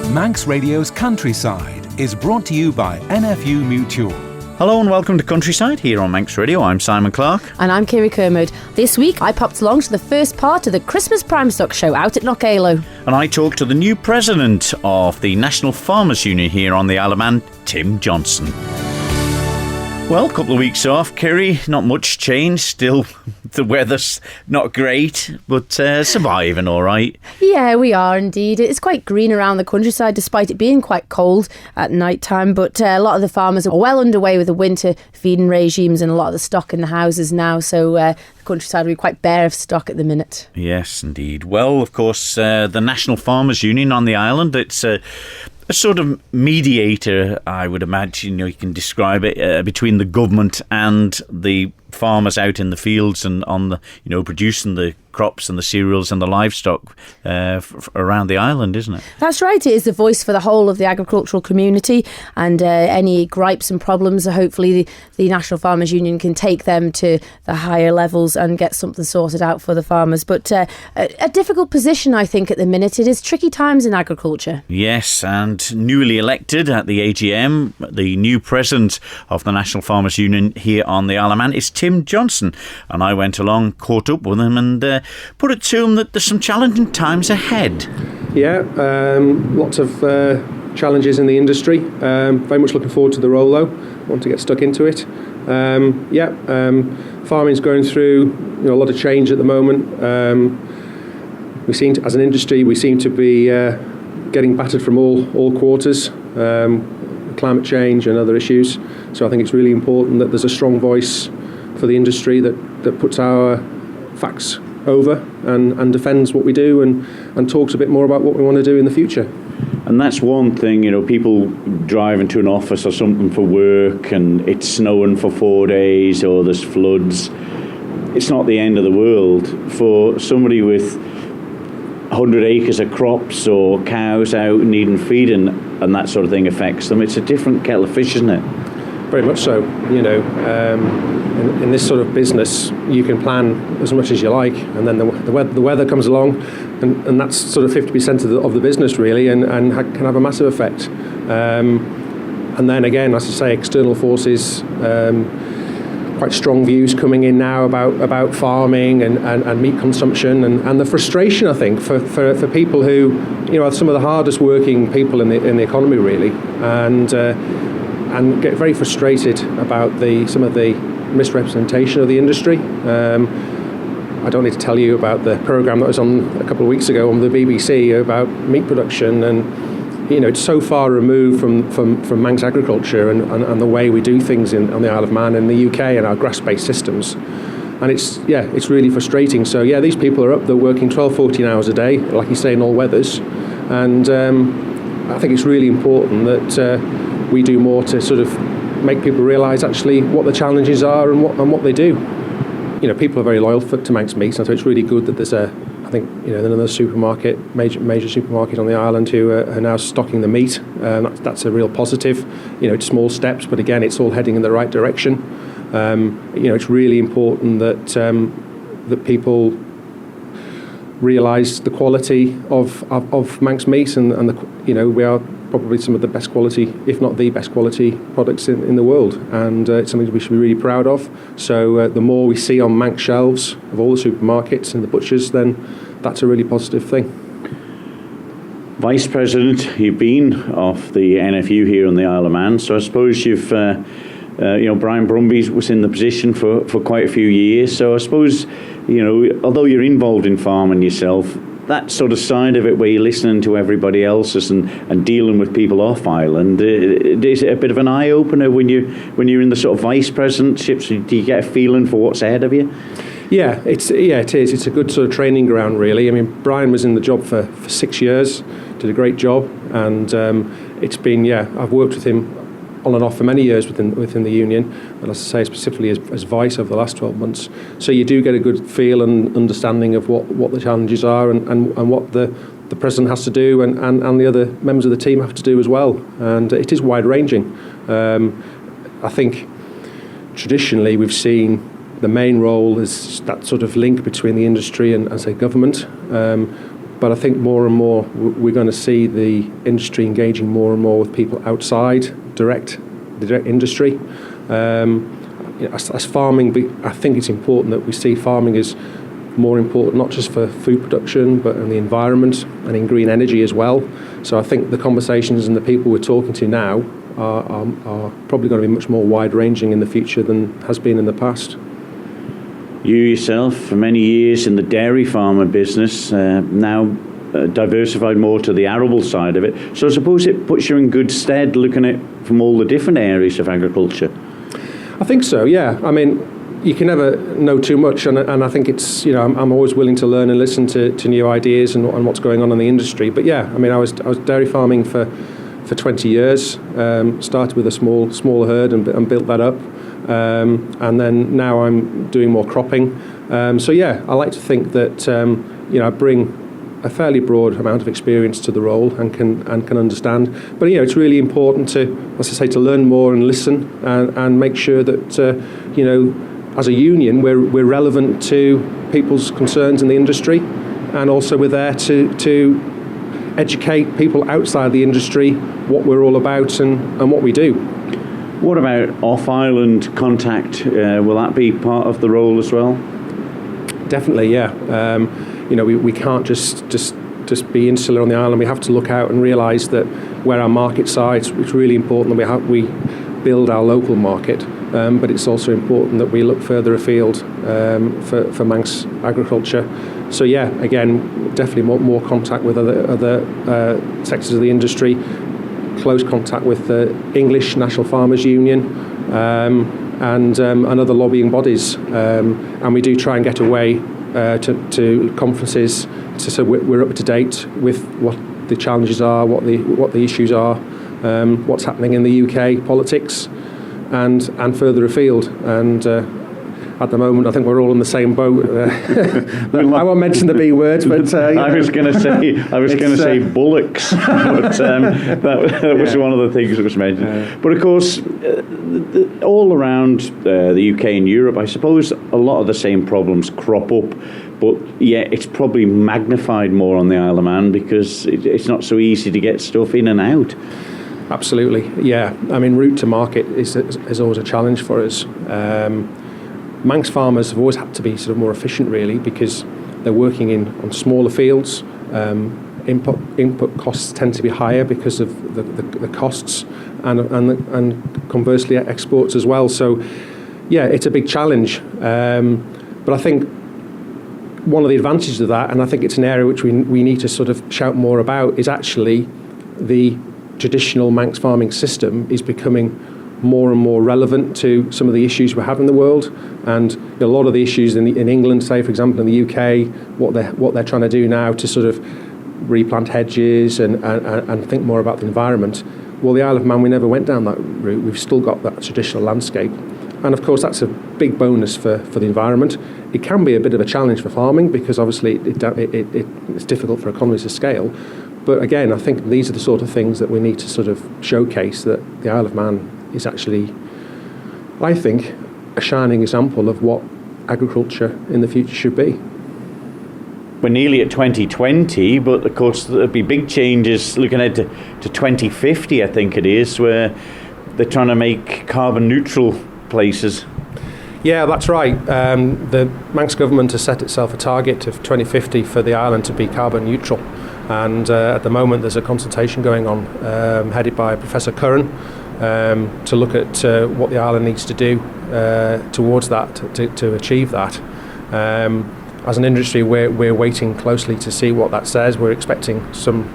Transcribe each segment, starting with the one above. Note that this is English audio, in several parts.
Manx Radio's Countryside is brought to you by NFU Mutual. Hello and welcome to Countryside here on Manx Radio. I'm Simon Clark. And I'm Kirree. This week I popped along to the first part of the Christmas Primestock show out at Knockalo. And I talked to the new president of the National Farmers Union here on the Isle of Man, Tim Johnson. Well, a couple of weeks off, Kirree, not much change. Still, the weather's not great, but surviving all right. Yeah, we are indeed. It's quite green around the countryside, despite it being quite cold at night time. But a lot of the farmers are well underway with the winter feeding regimes and a lot of the stock in the houses now. So the countryside will be quite bare of stock at the minute. Yes, indeed. Well, of course, the National Farmers Union on the island, it's a sort of mediator, I would imagine, you can describe it, between the government and the farmers out in the fields and on the, producing the crops and the cereals and the livestock around the island, isn't it? That's right. It is the voice for the whole of the agricultural community, and any gripes and problems, hopefully the National Farmers Union can take them to the higher levels and get something sorted out for the farmers. But a difficult position, I think, at the minute. It is tricky times in agriculture. Yes, and newly elected at the AGM, the new president of the National Farmers Union here on the Isle of Man is Tim Johnson, and I went along, caught up with him and put it to him that there's some challenging times ahead. Yeah, lots of challenges in the industry. Very much looking forward to the role though. Want to get stuck into it. Farming's going through a lot of change at the moment. We seem to, as an industry, we seem to be getting battered from all quarters. Climate change and other issues. So I think it's really important that there's a strong voice for the industry that puts our facts over and defends what we do and talks a bit more about what we want to do in the future. And that's one thing, people drive into an office or something for work and it's snowing for 4 days or there's floods. It's not the end of the world. For somebody with 100 acres of crops or cows out needing feeding and that sort of thing affects them, it's a different kettle of fish, isn't it? Very much so. In this sort of business, you can plan as much as you like, and then the weather comes along, and that's sort of 50% of the business really, and can have a massive effect. And then again, as I say, external forces, quite strong views coming in now about farming and meat consumption, and the frustration, I think, for people who are some of the hardest working people in the economy really, and get very frustrated about some of the misrepresentation of the industry. I don't need to tell you about the programme that was on a couple of weeks ago on the BBC about meat production, and it's so far removed from Manx agriculture and the way we do things on the Isle of Man and the UK and our grass-based systems. And it's really frustrating. So these people are up, they're working 12, 14 hours a day, like you say, in all weathers. And I think it's really important that we do more to sort of make people realise actually what the challenges are and what they do. People are very loyal to Manx meat, so it's really good that there's another supermarket, major supermarket on the island who are now stocking the meat. That's a real positive. It's small steps, but again, it's all heading in the right direction. It's really important that people realise the quality of Manx meat and we are probably some of the best quality, if not the best quality products in the world, and it's something we should be really proud of. So the more we see on Manx shelves of all the supermarkets and the butchers, then that's a really positive thing. Vice President, you've been of the NFU here on the Isle of Man, so I suppose you've Brian Brumby was in the position for quite a few years, so I suppose although you're involved in farming yourself, that sort of side of it where you're listening to everybody else's and dealing with people off island, is it a bit of an eye-opener when you're in the sort of vice presidentships? Do you get a feeling for what's ahead of you? Yeah, it is. It's a good sort of training ground, really. I mean, Brian was in the job for 6 years, did a great job, and it's been, I've worked with him on and off for many years within the union, and as I say, specifically as vice over the last 12 months. So you do get a good feel and understanding of what the challenges are and what the president has to do and the other members of the team have to do as well. And it is wide-ranging. I think traditionally we've seen the main role is that sort of link between the industry and say government. But I think more and more we're going to see the industry engaging more and more with people outside the direct industry. As farming, I think it's important that we see farming as more important, not just for food production, but in the environment and in green energy as well. So I think the conversations and the people we're talking to now are probably going to be much more wide-ranging in the future than has been in the past. You yourself, for many years in the dairy farmer business, now diversified more to the arable side of it. So I suppose it puts you in good stead looking at from all the different areas of agriculture. I think so, yeah. I mean, you can never know too much, and I think it's, I'm always willing to learn and listen to new ideas and what's going on in the industry. But yeah, I mean, I was dairy farming for 20 years, started with a small herd and built that up, and then now I'm doing more cropping. So yeah, I like to think that I bring a fairly broad amount of experience to the role and can understand. But it's really important to, as I say, to learn more and listen and make sure that as a union we're relevant to people's concerns in the industry, and also we're there to educate people outside the industry what we're all about and what we do. What about off-island contact? Will that be part of the role as well? Definitely, yeah. We can't just be insular on the island. We have to look out and realise that where our markets are, it's really important that we build our local market, but it's also important that we look further afield for Manx agriculture. So yeah, again, definitely more contact with other sectors of the industry, close contact with the English National Farmers Union, and other lobbying bodies, and we do try and get away to conferences so we're up to date with what the challenges are, what the issues are, what's happening in the UK politics and further afield. And at the moment, I think we're all in the same boat. I won't mention the B words, but I was going to say bullocks, but that was one of the things that was mentioned. But of course, all around the UK and Europe, I suppose a lot of the same problems crop up. But yeah, it's probably magnified more on the Isle of Man because it's not so easy to get stuff in and out. Absolutely, yeah. I mean, route to market is always a challenge for us. Manx farmers have always had to be sort of more efficient, really, because they're working on smaller fields. Input costs tend to be higher because of the costs, and conversely exports as well. So, yeah, it's a big challenge. But I think one of the advantages of that, and I think it's an area which we need to sort of shout more about, is actually the traditional Manx farming system is becoming more and more relevant to some of the issues we have in the world, and a lot of the issues in England, say for example in the UK, what they're trying to do now to sort of replant hedges and think more about the environment. Well, the Isle of Man, we never went down that route. We've still got that traditional landscape, and of course that's a big bonus for the environment. It can be a bit of a challenge for farming because obviously it's difficult for economies of scale. But again, I think these are the sort of things that we need to sort of showcase, that the Isle of Man is actually, I think, a shining example of what agriculture in the future should be. We're nearly at 2020, but of course there'll be big changes looking ahead to 2050, I think it is, where they're trying to make carbon neutral places. Yeah, that's right. The Manx government has set itself a target of 2050 for the island to be carbon neutral. And at the moment there's a consultation going on headed by Professor Kirree to look at what the island needs to do towards that, to achieve that. As an industry, we're waiting closely to see what that says. We're expecting some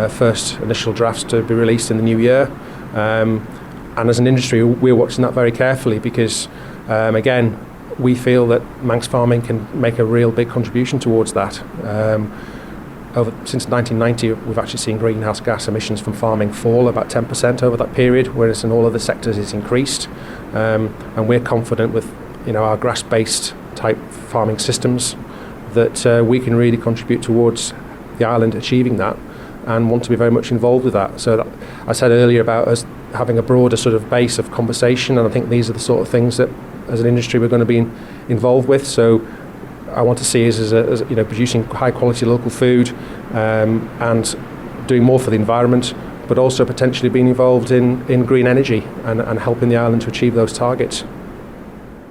first initial drafts to be released in the new year. And as an industry, we're watching that very carefully because, again, we feel that Manx farming can make a real big contribution towards that. Since 1990, we've actually seen greenhouse gas emissions from farming fall about 10% over that period, whereas in all other sectors it's increased. And we're confident with our grass-based type farming systems that we can really contribute towards the island achieving that, and want to be very much involved with that. So that, I said earlier about us having a broader sort of base of conversation, and I think these are the sort of things that as an industry we're going to be involved with. So I want to see us as producing high quality local food and doing more for the environment, but also potentially being involved in green energy and helping the island to achieve those targets.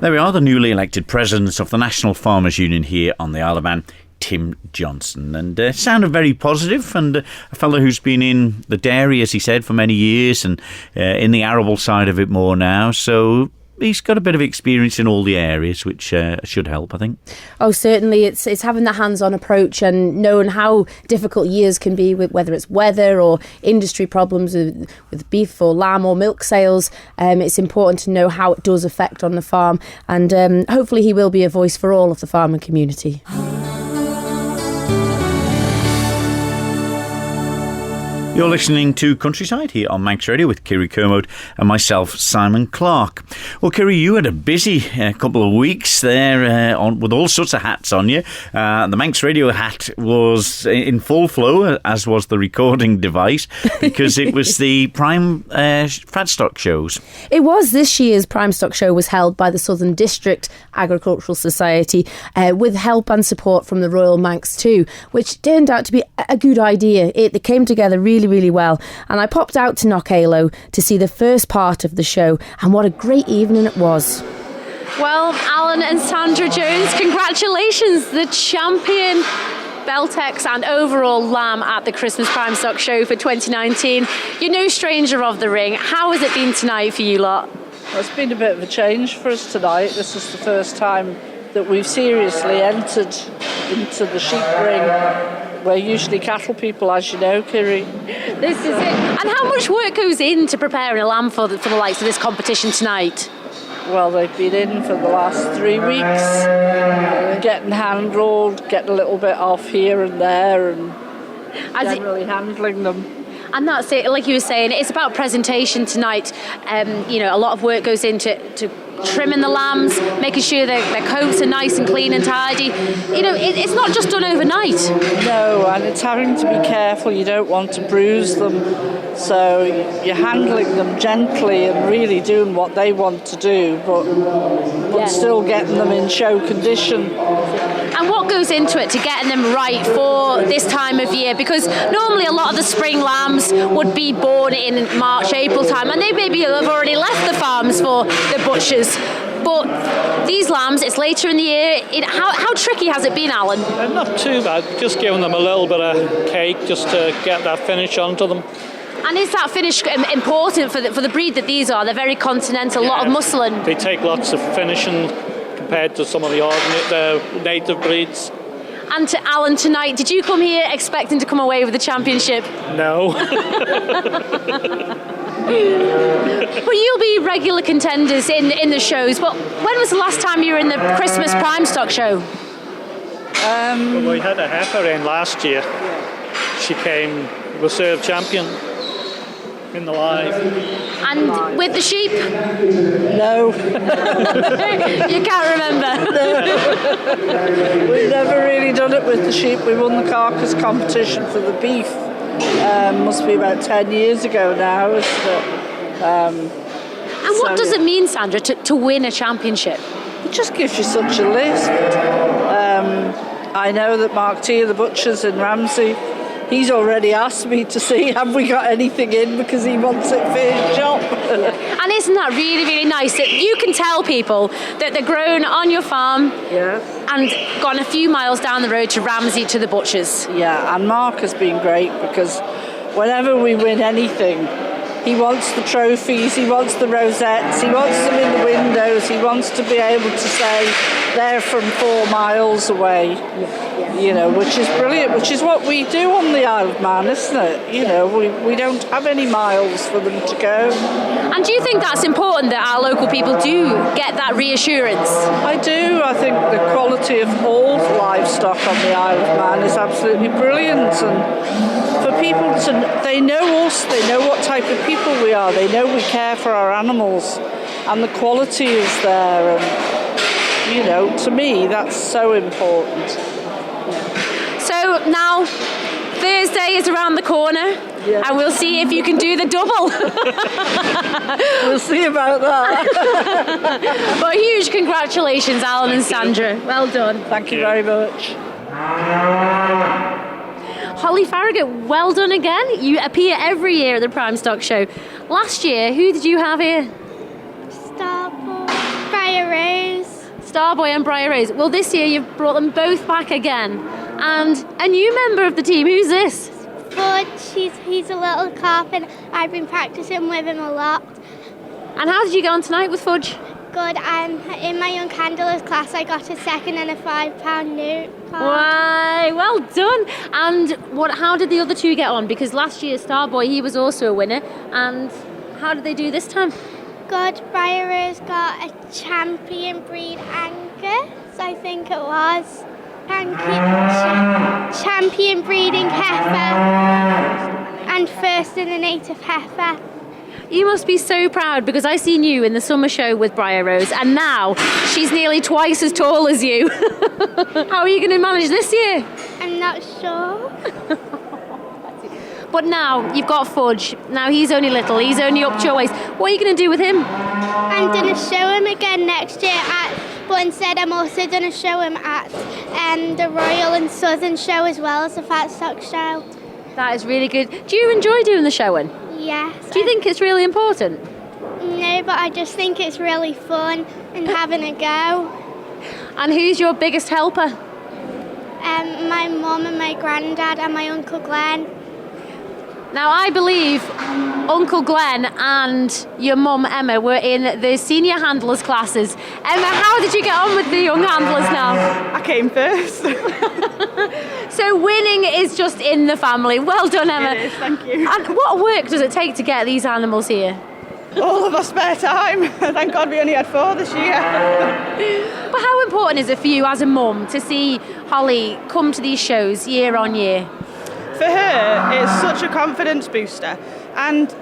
There we are, the newly elected president of the National Farmers Union here on the Isle of Man, Tim Johnson, and sounded very positive, and a fellow who's been in the dairy, as he said, for many years, and in the arable side of it more now, so he's got a bit of experience in all the areas, which should help, I think. Oh, certainly. It's having the hands-on approach and knowing how difficult years can be, with whether it's weather or industry problems with beef or lamb or milk sales. It's important to know how it does affect on the farm, and hopefully he will be a voice for all of the farming community. You're listening to Countryside here on Manx Radio with Kirree Kermode and myself, Simon Clark. Well, Kirree, you had a busy couple of weeks there with all sorts of hats on you. The Manx Radio hat was in full flow, as was the recording device, because it was the Primestock shows. It was. This year's Primestock show was held by the Southern District Agricultural Society with help and support from the Royal Manx too, which turned out to be a good idea. It came together really well, and I popped out to Knockalo to see the first part of the show, and what a great evening it was. Well, Alan and Sandra Jones, congratulations, the champion Beltex and overall lamb at the Christmas Primestock show for 2019. You're no stranger of the ring. How has it been tonight for you lot? Well, it's been a bit of a change for us tonight. This is the first time that we've seriously entered into the sheep ring. We're usually cattle people, as you know, Kirree. This is it. And how much work goes into preparing a lamb for the likes of this competition tonight? Well, they've been in for the last 3 weeks, getting hand-rolled, getting a little bit off here and there, and generally handling them. And that's it, like you were saying, it's about presentation tonight. A lot of work goes into trimming the lambs, making sure their coats are nice and clean and tidy. It's not just done overnight. No, and it's having to be careful. You don't want to bruise them, so you're handling them gently and really doing what they want to do, but still getting them in show condition. And what goes into it to getting them right for this time of year? Because normally a lot of the spring lambs would be born in March, April time, and they maybe have already left the farms for the butchers. But these lambs, it's later in the year. How tricky has it been, Alan? Not too bad. Just giving them a little bit of cake just to get that finish onto them. And is that finish important for the breed that these are? They're very continental, a lot of muscling. They take lots of finishing compared to some of the native breeds. And to Alan tonight, did you come here expecting to come away with the championship? No. Well, you'll be regular contenders in the shows, but when was the last time you were in the Christmas Primestock show? Well, we had a heifer in last year. She came reserve champion in the live. And with the sheep? No. You can't remember? No. We've never really done it with the sheep. We won the carcass competition for the beef. Must be about 10 years ago now. And what does it mean, Sandra, to win a championship? It just gives you such a list. I know that Mark T of the Butchers in Ramsey, he's already asked me to see have we got anything in, because he wants it for his shop. And isn't that really nice that you can tell people that they're grown on your farm and gone a few miles down the road to Ramsey to the Butchers? Yeah, and Mark has been great, because whenever we win anything, he wants the trophies, he wants the rosettes, he wants them in the windows, he wants to be able to say they're from 4 miles away, which is brilliant, which is what we do on the Isle of Man, isn't it? We don't have any miles for them to go. And do you think that's important that our local people do get that reassurance? I do. I think the quality of all livestock on the Isle of Man is absolutely brilliant, and for people they know us, they know what type of people we are, they know we care for our animals, and the quality is there, and to me that's so important. So now Thursday is around the corner, and we'll see if you can do the double. We'll see about that. But huge congratulations, Alan and Sandra. Well done. Thank you very much. Holly Faragher, well done again. You appear every year at the Primestock show. Last year, who did you have here? Starboy, Briar Rose. Starboy and Briar Rose. Well, this year you've brought them both back again. And a new member of the team, who's this? Fudge, he's a little calf and I've been practicing with him a lot. And how did you get on tonight with Fudge? Good, and in my young handlers class I got a second and a £5 note card. Why, well done. And how did the other two get on? Because last year Starboy, he was also a winner. And how did they do this time? Good, Briar Rose got a champion breed Angus, I think it was. Champion breeding heifer and first in a native heifer. You must be so proud, because I seen you in the summer show with Briar Rose, and now she's nearly twice as tall as you. How are you going to manage this year? I'm not sure. But now you've got Fudge. Now he's only little, he's only up to your waist. What are you going to do with him? I'm going to show him again next year, but instead I'm also going to show him at the Royal and Southern show as well as the Fat Stock show. That is really good. Do you enjoy doing the showing? Yes. Do you think it's really important? No, but I just think it's really fun and having a go. And who's your biggest helper? My mum and my granddad and my Uncle Glenn. Now, I believe Uncle Glenn and your mum, Emma, were in the senior handlers classes. Emma, how did you get on with the young handlers now? I came first. So winning is just in the family. Well done, Emma. It is, thank you. And what work does it take to get these animals here? All of our spare time. Thank God we only had 4 this year. But how important is it for you as a mum to see Holly come to these shows year on year? For her, it's such a confidence booster, and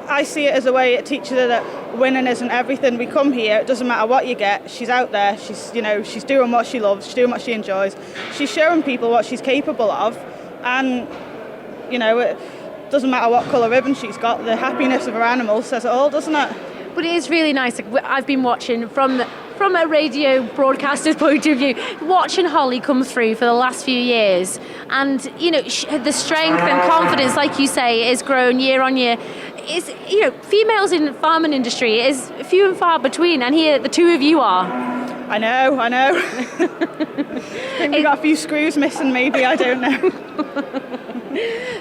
I see it as a way it teaches her that winning isn't everything. We come here, it doesn't matter what you get, she's out there, she's doing what she loves, she's doing what she enjoys, she's showing people what she's capable of, and it doesn't matter what colour ribbon she's got, the happiness of her animal says it all, doesn't it? But it is really nice. I've been watching from a radio broadcaster's point of view, watching Holly come through for the last few years, and the strength and confidence, like you say, is grown year on year. Females in farming industry is few and far between, and here the two of you are. I know. I think we've got a few screws missing, maybe, I don't know.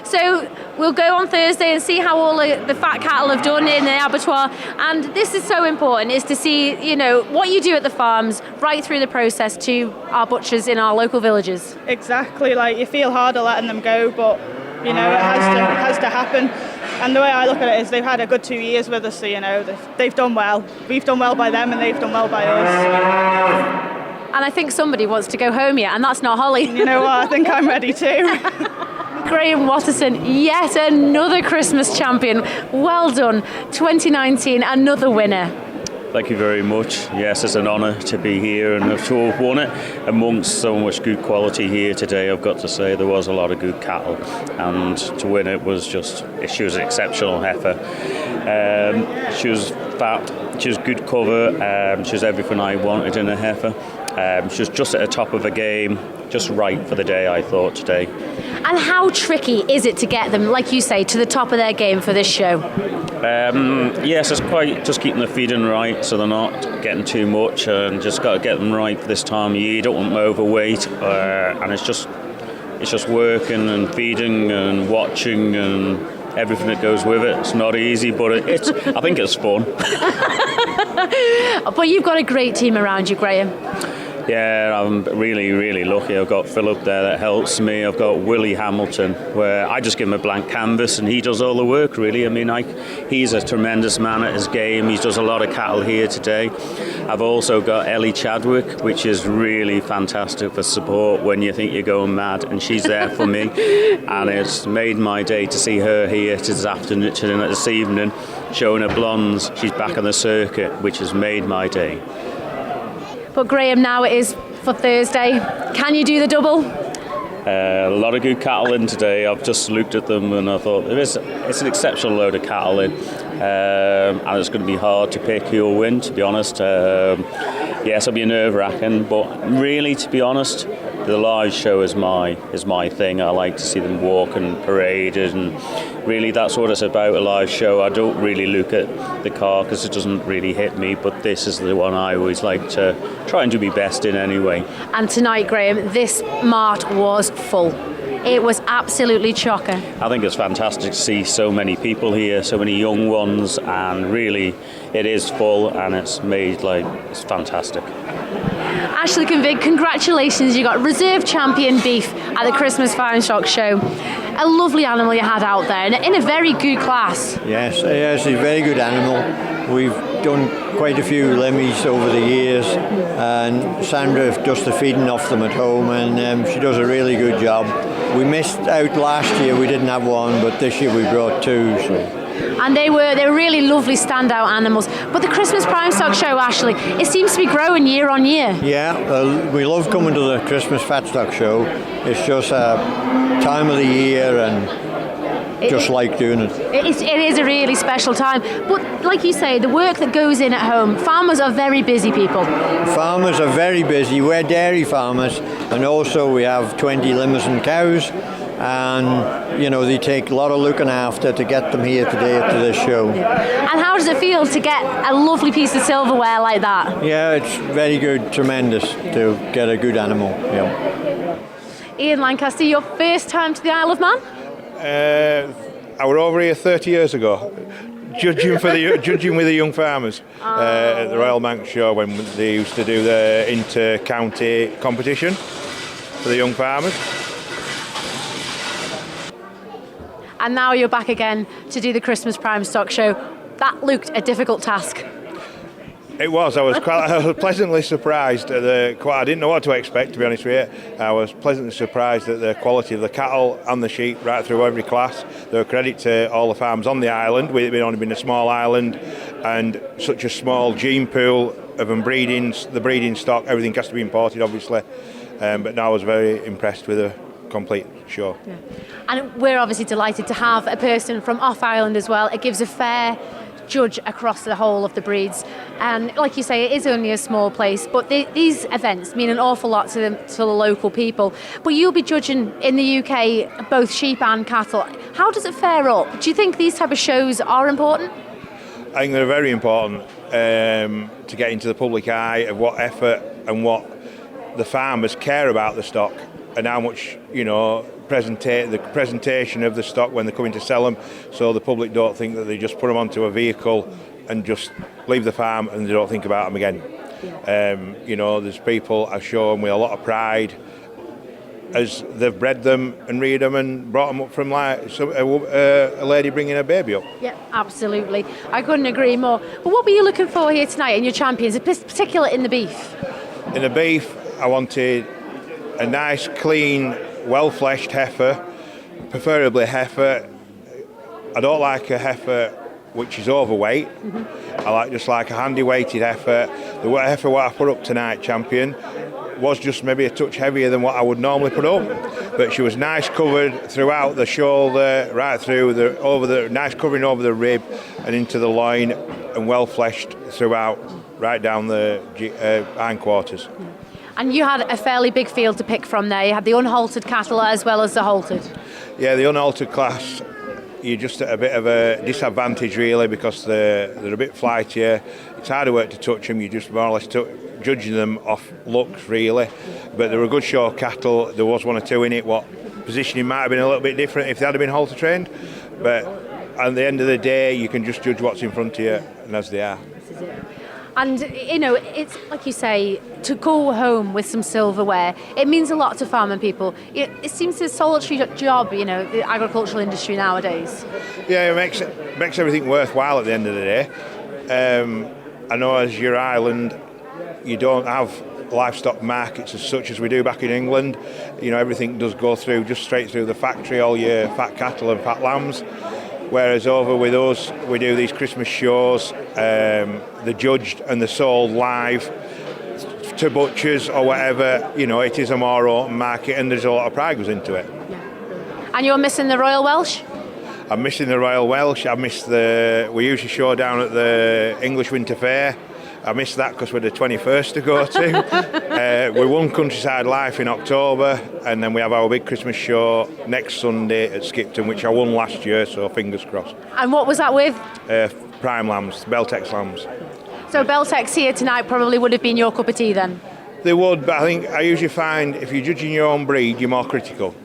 So we'll go on Thursday and see how all the fat cattle have done in the abattoir, and this is so important, is to see what you do at the farms right through the process to our butchers in our local villages. Exactly, you feel harder letting them go, but it has to happen. And the way I look at it is they've had a good 2 years with us, so they've done well. We've done well by them and they've done well by us. And I think somebody wants to go home yet, and that's not Holly. You know what, I think I'm ready too. Graham Watterson, yet another Christmas champion. Well done. 2019, another winner. Thank you very much. Yes, it's an honour to be here and to have won it amongst so much good quality here today. I've got to say there was a lot of good cattle, and to win it was she was an exceptional heifer. She was fat, she was good cover, she was everything I wanted in a heifer. She was just at the top of her game, just right for the day, I thought, today. And how tricky is it to get them, like you say, to the top of their game for this show? Yes, it's quite just keeping the feeding right so they're not getting too much, and just got to get them right for this time of year. You don't want them overweight, and it's just working and feeding and watching and everything that goes with it. It's not easy, but I think it's fun. But you've got a great team around you, Graham. Yeah, I'm really, really lucky. I've got Philip there that helps me. I've got Willie Hamilton, where I just give him a blank canvas and he does all the work, really. I mean, he's a tremendous man at his game. He does a lot of cattle here today. I've also got Ellie Chadwick, which is really fantastic for support when you think you're going mad, and she's there for me. And it's made my day to see her here this evening, showing her blondes. She's back on the circuit, which has made my day. But Graham, now it is for Thursday. Can you do the double? A lot of good cattle in today. I've just looked at them and I thought it's an exceptional load of cattle in, and it's going to be hard to pick who'll win, to be honest. Yes, it'll be nerve-wracking, but really, to be honest, the live show is my thing. I like to see them walk and parade, and really that's what it's about, a live show. I don't really look at the car because it doesn't really hit me, but this is the one I always like to try and do my best in anyway. And tonight, Graham, this mart was full. It was absolutely chocker. I think it's fantastic to see so many people here, so many young ones, and really it is full and it's fantastic. Ashley Kinvig, congratulations, you got reserve champion beef at the Christmas Farmstock show. A lovely animal you had out there, in a very good class. Yes, it's a very good animal. We've done quite a few lemmies over the years, and Sandra does the feeding off them at home, and she does a really good job. We missed out last year, we didn't have one, but this year we brought two. So. And they were really lovely standout animals. But the Christmas Primestock show, Ashley, it seems to be growing year on year. Yeah, we love coming to the Christmas Fatstock show. It's just a time of the year and just like doing it. It is a really special time. But like you say, the work that goes in at home, farmers are very busy people. Farmers are very busy. We're dairy farmers, and also we have 20 Limousin cows. And, they take a lot of looking after to get them here today to this show. And how does it feel to get a lovely piece of silverware like that? Yeah, it's very good, tremendous to get a good animal. Yeah. Ian Lancaster, your first time to the Isle of Man? I was over here 30 years ago, judging with the young farmers at the Royal Manx Show when they used to do the inter-county competition for the young farmers. And now you're back again to do the Christmas Primestock show. That looked a difficult task. It was. I was pleasantly surprised at I didn't know what to expect, to be honest with you. I was pleasantly surprised at the quality of the cattle and the sheep right through every class. They're a credit to all the farms on the island, with it only being a small island and such a small gene pool of them breeding, the breeding stock. Everything has to be imported, obviously. But no, I was very impressed with the complete show. Yeah. And we're obviously delighted to have a person from off island as well. It gives a fair judge across the whole of the breeds, and like you say, it is only a small place, but these events mean an awful lot to the local people. But you'll be judging in the UK both sheep and cattle. How does it fare up? Do you think these type of shows are important? I think they're very important to get into the public eye of what effort and what the farmers care about the stock, and how much the presentation of the stock when they're coming to sell them, so the public don't think that they just put them onto a vehicle and just leave the farm and they don't think about them again. There's people I show them with a lot of pride as they've bred them and reared them and brought them up from a lady bringing a baby up. Yeah, absolutely. I couldn't agree more. But what were you looking for here tonight in your champions, particularly in the beef? In the beef, I wanted a nice, clean, well-fleshed heifer, preferably heifer. I don't like a heifer which is overweight. I like a handy-weighted heifer. The heifer what I put up tonight, champion, was just maybe a touch heavier than what I would normally put up, but she was nice covered throughout the shoulder, right through nice covering over the rib and into the loin, and well-fleshed throughout, right down the hindquarters. And you had a fairly big field to pick from there. You had the unhaltered cattle as well as the haltered. Yeah, the unhaltered class, you're just at a bit of a disadvantage really, because they're a bit flightier. It's harder work to touch them. You just more or less judging them off looks really. But they were a good show of cattle. There was one or two in it. What positioning might have been a little bit different if they had been halter trained. But at the end of the day, you can just judge what's in front of you, and as they are. This is it. And, it's like you say, to go home with some silverware, it means a lot to farming people. It seems a solitary job, the agricultural industry nowadays. Yeah, it makes everything worthwhile at the end of the day. I know as your island, you don't have livestock markets as such as we do back in England. Everything does go through, just straight through the factory, all your fat cattle and fat lambs. Whereas over with us, we do these Christmas shows, they're judged and they're sold live to butchers or whatever, you know, it is a more open market and there's a lot of pride goes into it. And you're missing the Royal Welsh? I'm missing the Royal Welsh. I miss we usually show down at the English Winter Fair. I missed that because we're the 21st to go to. We won Countryside Life in October, and then we have our big Christmas show next Sunday at Skipton, which I won last year, so fingers crossed. And what was that with? Prime lambs, Beltex lambs. So Beltex here tonight probably would have been your cup of tea then? They would, but I usually find if you're judging your own breed, you're more critical.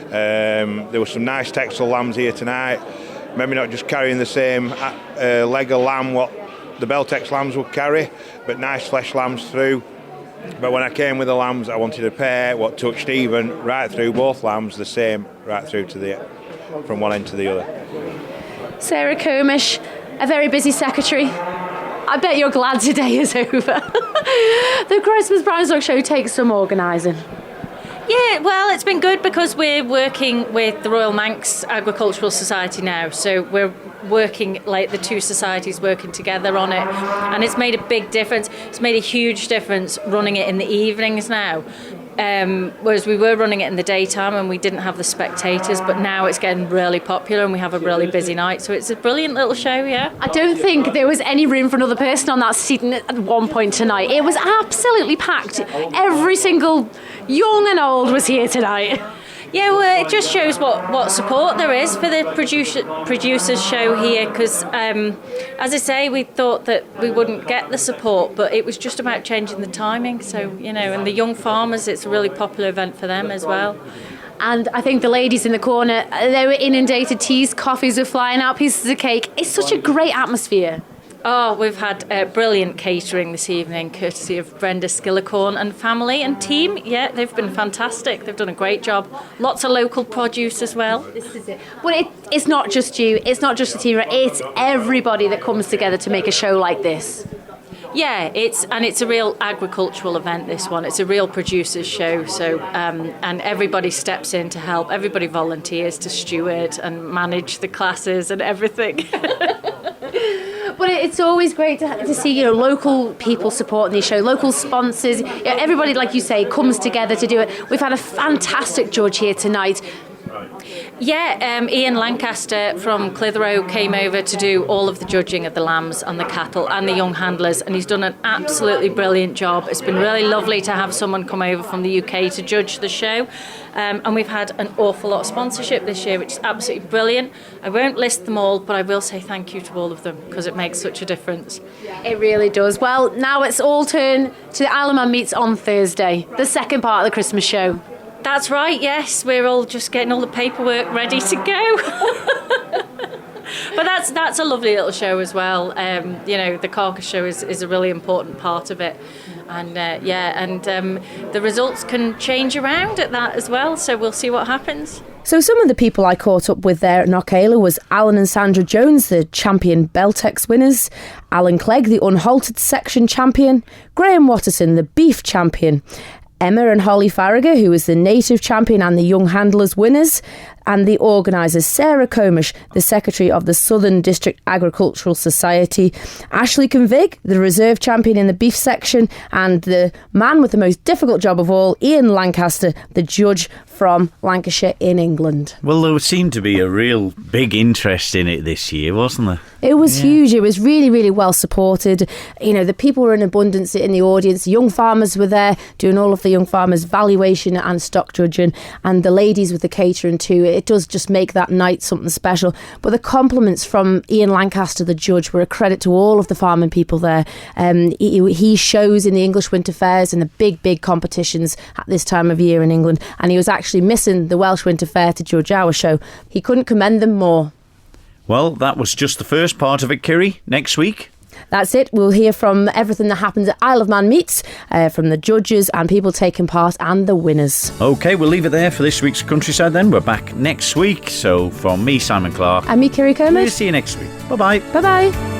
There were some nice Texel lambs here tonight. Maybe not just carrying the same leg of lamb what the Beltex lambs would carry, but nice flesh lambs through. But when I came with the lambs, I wanted a pair what touched even right through, both lambs the same right through to from one end to the other. Sarah Comish, a very busy secretary. I bet you're glad today is over. The Christmas Primestock show takes some organising. Yeah, well, it's been good because we're working with the Royal Manx Agricultural Society now. So we're working, like the two societies working together on it. And it's made a big difference. It's made a huge difference running it in the evenings now. Whereas we were running it in the daytime and we didn't have the spectators, but now it's getting really popular and we have a really busy night. So it's a brilliant little show, yeah. I don't think there was any room for another person on that seat at one point tonight. It was absolutely packed. Every single young and old was here tonight. Yeah, well, it just shows what support there is for the producers show here because, as I say, we thought that we wouldn't get the support, but it was just about changing the timing. So, you know, and the young farmers, it's a really popular event for them as well. And I think the ladies in the corner, they were inundated, teas, coffees were flying out, pieces of cake. It's such a great atmosphere. Oh, we've had brilliant catering this evening, courtesy of Brenda Skillicorn and family and team. Yeah, they've been fantastic. They've done a great job. Lots of local produce as well. This is it. Well, it's not just you. It's not just the team. It's everybody that comes together to make a show like this. Yeah, it's a real agricultural event, this one. It's a real producers show. So, and everybody steps in to help. Everybody volunteers to steward and manage the classes and everything. But it's always great to see, you know, local people supporting these shows, local sponsors. Everybody, like you say, comes together to do it. We've had a fantastic judge here tonight. Yeah, Ian Lancaster from Clitheroe came over to do all of the judging of the lambs and the cattle and the young handlers, and he's done an absolutely brilliant job. It's been really lovely to have someone come over from the UK to judge the show, and we've had an awful lot of sponsorship this year, which is absolutely brilliant. I won't list them all, but I will say thank you to all of them because it makes such a difference. It really does. Well, now it's all turn to the Isle of Man meets on Thursday, the second part of the Christmas show. That's right, yes. We're all just getting all the paperwork ready to go. But that's a lovely little show as well. You know, the carcass show is a really important part of it. And the results can change around at that as well. So we'll see what happens. So some of the people I caught up with there at Knockala was Alan and Sandra Jones, the champion Beltex winners, Alan Clegg, the unhaltered section champion, Graham Watterson, the beef champion, Emma and Holly Faragher, who was the native champion and the young handlers winners, and the organisers Sarah Comish, the secretary of the Southern District Agricultural Society, Ashley Kinvig, the reserve champion in the beef section, and the man with the most difficult job of all, Ian Lancaster, the judge from Lancashire in England. Well, there seemed to be a real big interest in it this year, wasn't there? It was huge. It was really, really well supported. You know, the people were in abundance in the audience. Young farmers were there doing all of the young farmers' valuation and stock judging, and the ladies with the catering too. It does just make that night something special. But the compliments from Ian Lancaster, the judge, were a credit to all of the farming people there. He shows in the English Winter Fairs and the big competitions at this time of year in England, and he was actually missing the Welsh Winter Fair to judge our show. He couldn't commend them more. Well, that was just the first part of it, Kirree. Next week? That's it. We'll hear from everything that happens at Isle of Man meets, from the judges and people taking part and the winners. OK, we'll leave it there for this week's Countryside then. We're back next week. So from me, Simon Clark. And me, Kirree Kermode. We'll see you next week. Bye-bye. Bye-bye.